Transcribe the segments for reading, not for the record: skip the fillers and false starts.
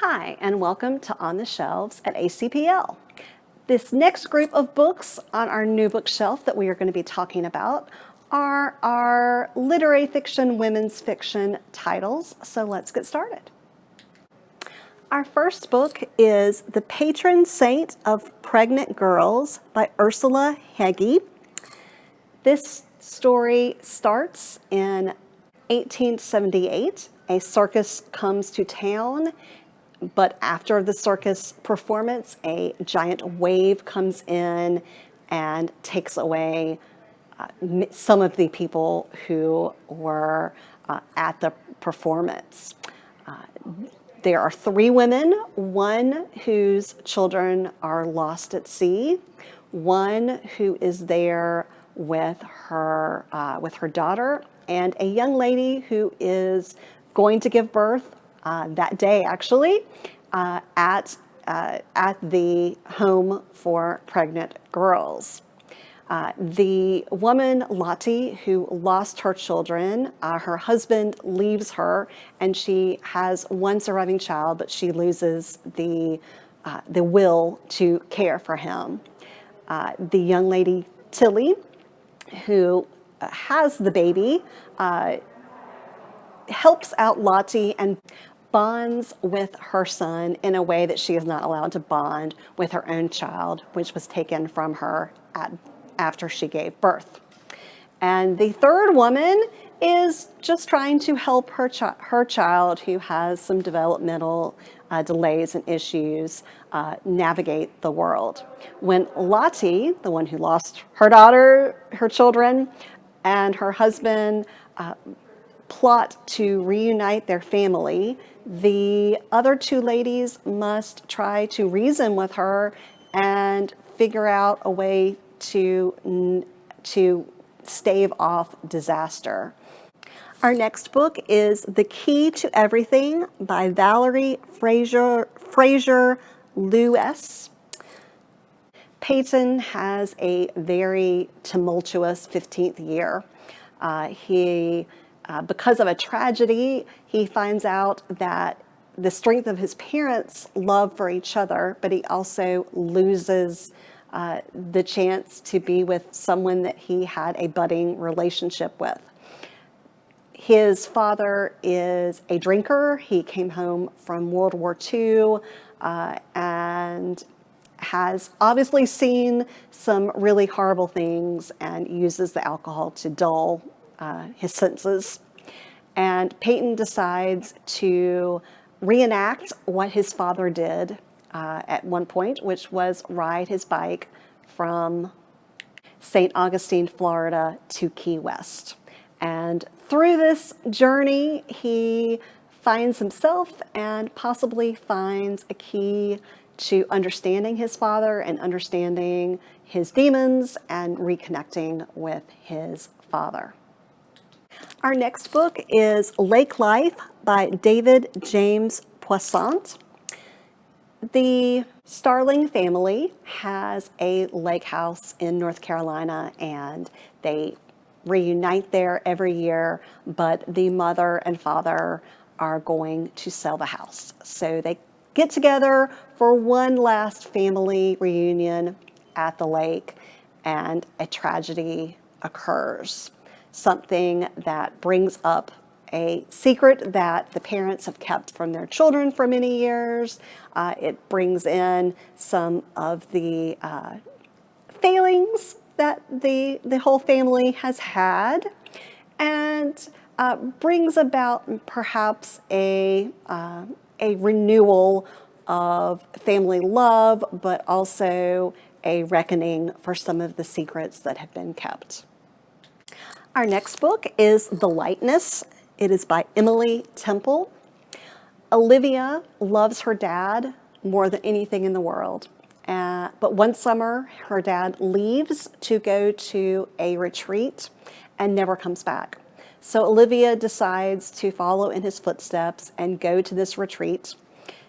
Hi, and welcome to On the Shelves at ACPL. This next group of books on our new bookshelf that we are going to be talking about are our literary fiction, women's fiction titles. So let's get started. Our first book is The Patron Saint of Pregnant Girls by Ursula Hegi. This story starts in 1878. A circus comes to town, but after the circus performance, a giant wave comes in and takes away some of the people who were at the performance. There are three women, one whose children are lost at sea, one who is there with her daughter, and a young lady who is going to give birth that day, actually, at the home for pregnant girls. The woman, Lottie, who lost her children, her husband leaves her, and she has one surviving child, but she loses the will to care for him. The young lady, Tilly, who has the baby, helps out Lottie and bonds with her son in a way that she is not allowed to bond with her own child, which was taken from her after she gave birth. And the third woman is just trying to help her child, who has some developmental delays and issues, navigate the world. When Lottie, the one who lost her daughter, her children, and her husband plot to reunite their family, the other two ladies must try to reason with her and figure out a way to stave off disaster. Our next book is The Key to Everything by Valerie Fraser Luesse. Peyton has a very tumultuous 15th year. Because of a tragedy, he finds out that the strength of his parents' love for each other, but he also loses the chance to be with someone that he had a budding relationship with. His father is a drinker. He came home from World War II and has obviously seen some really horrible things and uses the alcohol to dull his senses. And Peyton decides to reenact what his father did at one point, which was ride his bike from St. Augustine, Florida to Key West. And through this journey, he finds himself and possibly finds a key to understanding his father and understanding his demons and reconnecting with his father. Our next book is Lake Life by David James Poissant. The Starling family has a lake house in North Carolina, and they reunite there every year, but the mother and father are going to sell the house. So they get together for one last family reunion at the lake, and a tragedy occurs. Something that brings up a secret that the parents have kept from their children for many years. It brings in some of the failings that the whole family has had, and brings about perhaps a renewal of family love, but also a reckoning for some of the secrets that have been kept. Our next book is The Lightness. It is by Emily Temple. Olivia loves her dad more than anything in the world. But one summer, her dad leaves to go to a retreat and never comes back. So Olivia decides to follow in his footsteps and go to this retreat.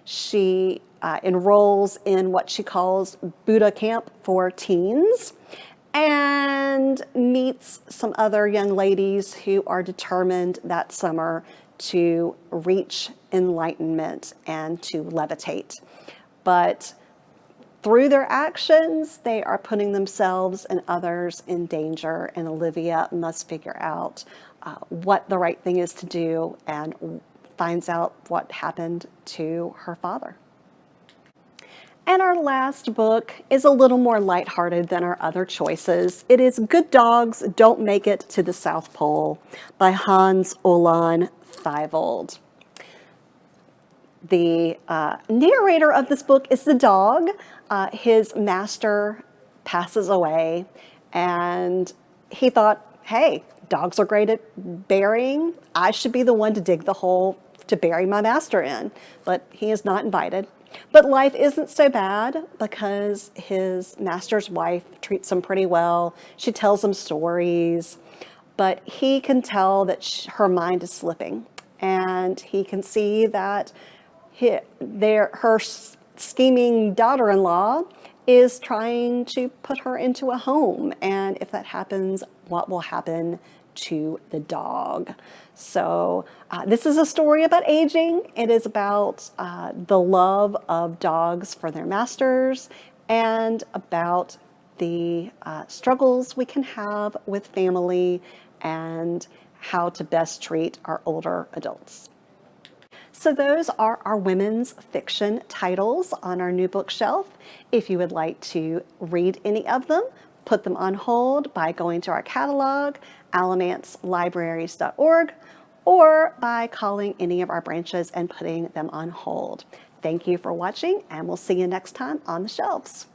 She enrolls in what she calls Buddha camp for teens, and meets some other young ladies who are determined that summer to reach enlightenment and to levitate. But through their actions, they are putting themselves and others in danger, and Olivia must figure out what the right thing is to do and finds out what happened to her father. And our last book is a little more lighthearted than our other choices. It is Good Dogs Don't Make It to the South Pole by Hans-Olav Thyvold. The narrator of this book is the dog. His master passes away, and he thought, hey, dogs are great at burying. I should be the one to dig the hole to bury my master in. But he is not invited. But life isn't so bad because his master's wife treats him pretty well. She tells him stories, but he can tell that her mind is slipping, and he can see that her scheming daughter-in-law is trying to put her into a home, and if that happens, what will happen to the dog? So this is a story about aging. It is about the love of dogs for their masters, and about the struggles we can have with family and how to best treat our older adults. So those are our women's fiction titles on our new bookshelf. If you would like to read any of them, put them on hold by going to our catalog, alamancelibraries.org, or by calling any of our branches and putting them on hold. Thank you for watching, and we'll see you next time on the shelves.